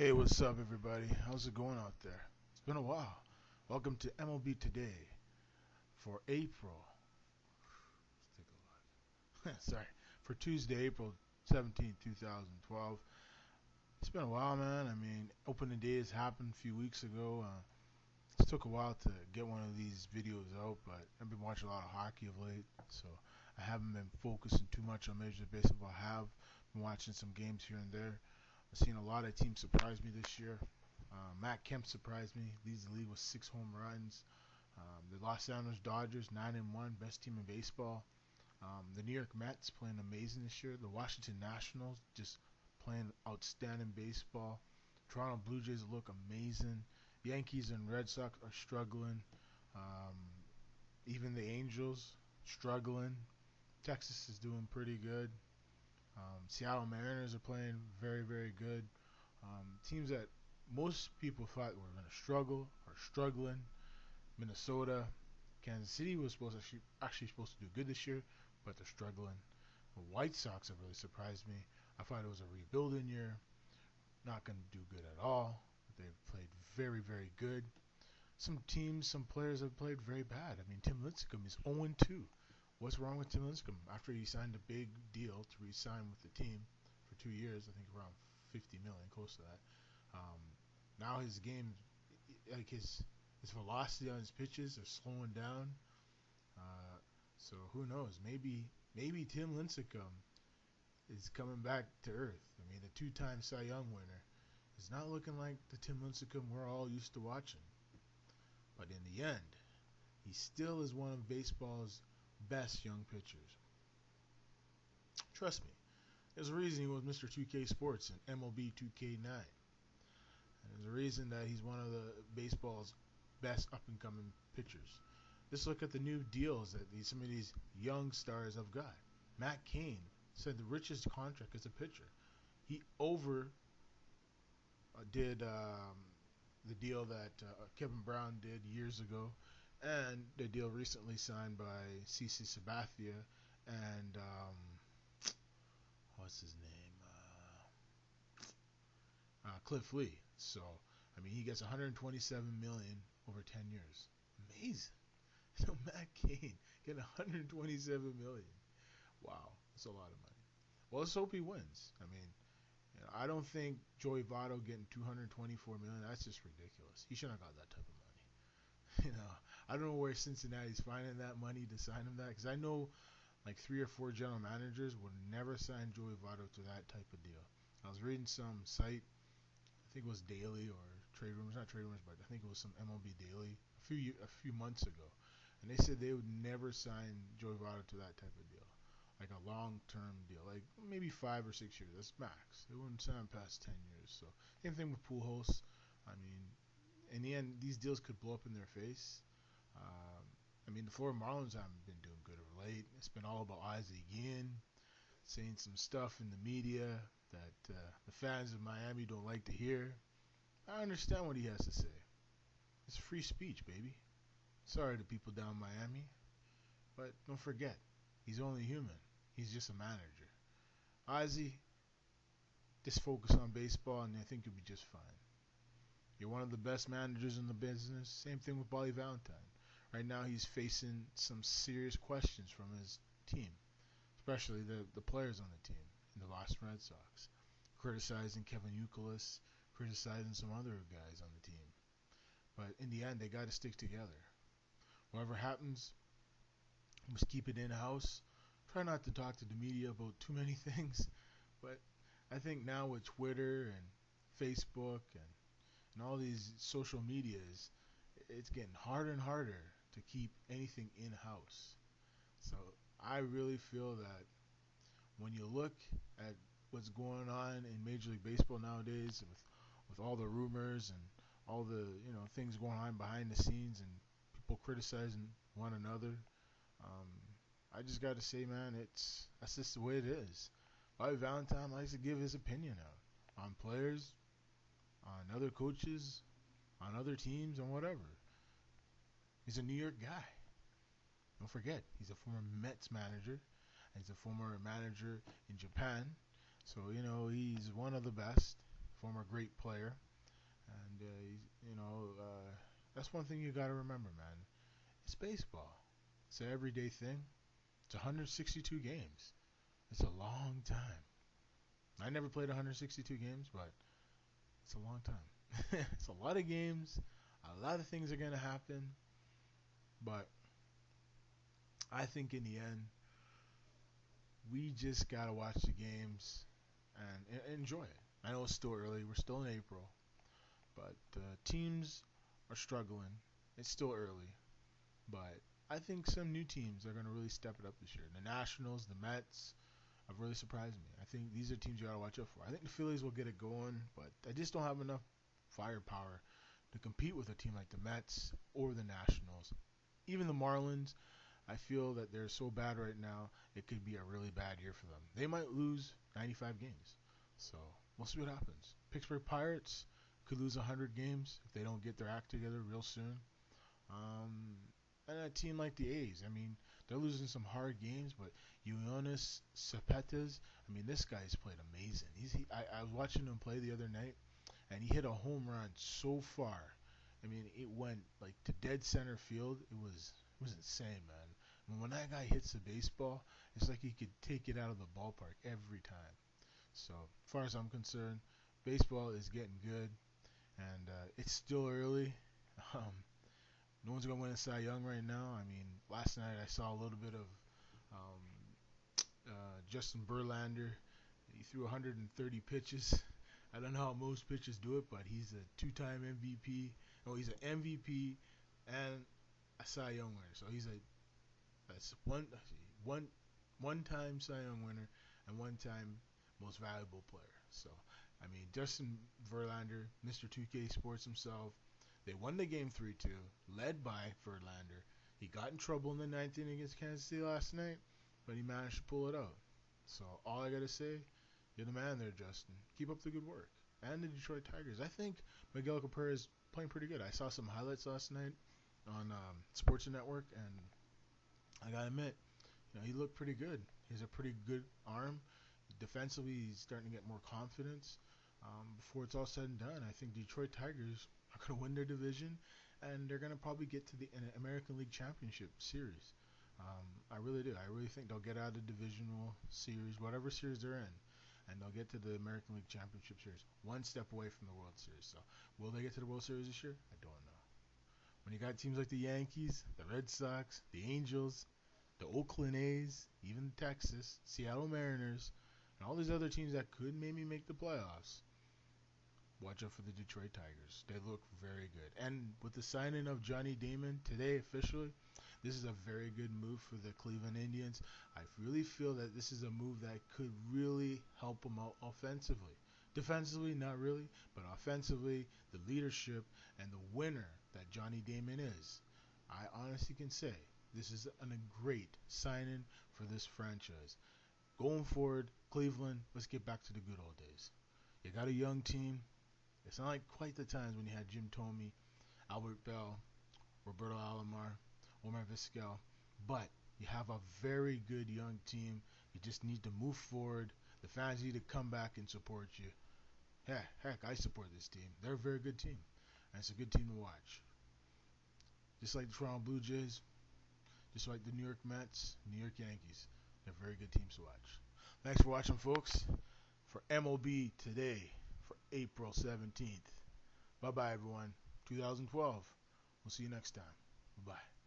Hey, what's up, everybody? How's it going out there? It's been a while. Welcome to MLB Today for April. Let's take a look. Sorry, for Tuesday, April 17th, 2012. It's been a while, man. I mean, opening days happened a few weeks ago. It took a while to get one of these videos out, but I've been watching a lot of hockey of late, so I haven't been focusing too much on Major League Baseball. I have been watching some games here and there. I've seen a lot of teams surprise me this year. Kemp surprised me. Leads the league with 6 home runs. The Los Angeles Dodgers 9-1, best team in baseball. The New York Mets playing amazing this year. The Washington Nationals just playing outstanding baseball. Toronto Blue Jays look amazing. Yankees and Red Sox are struggling. Um, Even the Angels struggling. Texas is doing pretty good. Seattle Mariners are playing very, very good. Teams that most people thought were going to struggle are struggling. Minnesota, Kansas City was actually supposed to do good this year, but they're struggling. The White Sox have really surprised me. I thought it was a rebuilding year, not going to do good at all. They've played very, very good. Some teams, some players have played very bad. I mean, Tim Lincecum is 0-2. What's wrong with Tim Lincecum? After he signed a big deal to re-sign with the team for 2 years, I think around 50 million, close to that. Um, Now his game, like his velocity on his pitches are slowing down. Uh, so who knows? Maybe Tim Lincecum is coming back to earth. I mean, the two-time Cy Young winner is not looking like the Tim Lincecum we're all used to watching. But in the end, he still is one of baseball's best young pitchers. Trust me, there's a reason he was Mr. 2K Sports in MLB 2K9. And there's a reason that he's one of the baseball's best up-and-coming pitchers. Just look at the new deals that some of these young stars have got. Matt Cain said the richest contract as a pitcher. He over did the deal that Kevin Brown did years ago, and the deal recently signed by CC Sabathia and what's his name, Cliff Lee. So I mean, he gets 127 million over 10 years. Amazing. So Matt Cain getting 127 million. Wow, that's a lot of money. Well, let's hope he wins. I mean, I don't think Joey Votto getting 224 million. That's just ridiculous. He shouldn't have got that type of money. I don't know where Cincinnati's finding that money to sign him that, because I know like 3 or 4 general managers would never sign Joey Votto to that type of deal. I was reading some site, I think it was Daily or Trade Rumors, not Trade Rumors, but I think it was some MLB Daily a few months ago, and they said they would never sign Joey Votto to that type of deal, like a long-term deal, like maybe 5 or 6 years. That's max. They wouldn't sign past 10 years. So same thing with Pujols. I mean, in the end, these deals could blow up in their face. Um, I mean, the Florida Marlins haven't been doing good of late. It's been all about Isaac Yin saying some stuff in the media that the fans of Miami don't like to hear. I understand what he has to say. It's free speech, baby. Sorry to people down in Miami, but don't forget, he's only human. He's just a manager. Ozzy, just focus on baseball, and I think you'll be just fine. You're one of the best managers in the business. Same thing with Bobby Valentine. Right now, he's facing some serious questions from his team, especially the players on the team in the Boston Red Sox, criticizing Kevin Youkilis, criticizing some other guys on the team. But in the end, they got to stick together. Whatever happens, just keep it in house. Try not to talk to the media about too many things. But I think now with Twitter and Facebook and all these social medias, it's getting harder and harder to keep anything in house. So I really feel that when you look at what's going on in Major League Baseball nowadays, with all the rumors and all the things going on behind the scenes and people criticizing one another, um, I just got to say, man, that's just the way it is. Bobby Valentine likes to give his opinion out on players, on other coaches, on other teams, and whatever. He's a New York guy. Don't forget, he's a former Mets manager, and he's a former manager in Japan. So, he's one of the best former great player, and that's one thing you got to remember, man. It's baseball. It's an everyday thing. It's 162 games. It's a long time. I never played 162 games, but it's a long time. It's a lot of games. A lot of things are going to happen. But I think in the end, we just got to watch the games and enjoy it. I know it's still early. We're still in April. But teams are struggling. It's still early. But I think some new teams are going to really step it up this year. The Nationals, the Mets have really surprised me. I think these are teams you got to watch out for. I think the Phillies will get it going, but I just don't have enough firepower to compete with a team like the Mets or the Nationals. Even the Marlins, I feel that they're so bad right now, it could be a really bad year for them. They might lose 95 games. So we'll see what happens. Pittsburgh Pirates could lose 100 games if they don't get their act together real soon. Um, and a team like the A's, I mean, they're losing some hard games, but Yoenis Cespedes, I mean, this guy's played amazing. I was watching him play the other night, and he hit a home run so far. I mean, it went like to dead center field. It was insane, man. I mean, when that guy hits the baseball, it's like he could take it out of the ballpark every time. So, as far as I'm concerned, baseball is getting good, and it's still early. Um, no one's gonna win a Cy Young right now. I mean, last night I saw a little bit of um, Justin Verlander. He threw 130 pitches. I don't know how most pitchers do it, but he's a two-time MVP. Oh, he's an MVP and a Cy Young winner. So he's that's one-time Cy Young winner and one-time most valuable player. So I mean, Justin Verlander, Mr. 2K Sports himself. They won the game 3-2, led by Verlander. He got in trouble in the ninth inning against Kansas City last night, but he managed to pull it out. So all I gotta say, you're the man there, Justin. Keep up the good work. And the Detroit Tigers. I think Miguel Cabrera is playing pretty good. I saw some highlights last night on Sports Network, and I gotta admit, he looked pretty good. He has a pretty good arm. Defensively, he's starting to get more confidence. Before it's all said and done, I think Detroit Tigers are going to win their division, and they're going to probably get to the American League Championship Series. I really do. I really think they'll get out of the divisional series, whatever series they're in, and they'll get to the American League Championship Series, one step away from the World Series. So, will they get to the World Series this year? I don't know. When you got teams like the Yankees, the Red Sox, the Angels, the Oakland A's, even Texas, Seattle Mariners, and all these other teams that could maybe make the playoffs, watch out for the Detroit Tigers. They look very good. And with the signing of Johnny Damon today officially, this is a very good move for the Cleveland Indians. I really feel that this is a move that could really help them out offensively. Defensively, not really, but offensively, the leadership and the winner that Johnny Damon is, I honestly can say this is a great signing for this franchise. Going forward, Cleveland, let's get back to the good old days. You got a young team. It's not like quite the times when you had Jim Thome, Albert Bell, Roberto Alomar, Omar Vizquel, but you have a very good young team. You just need to move forward. The fans need to come back and support you. Heck, I support this team. They're a very good team, and it's a good team to watch. Just like the Toronto Blue Jays, just like the New York Mets, New York Yankees. They're very good teams to watch. Thanks for watching, folks. For MLB today, for April 17th. Bye-bye, everyone. 2012. We'll see you next time. Bye-bye.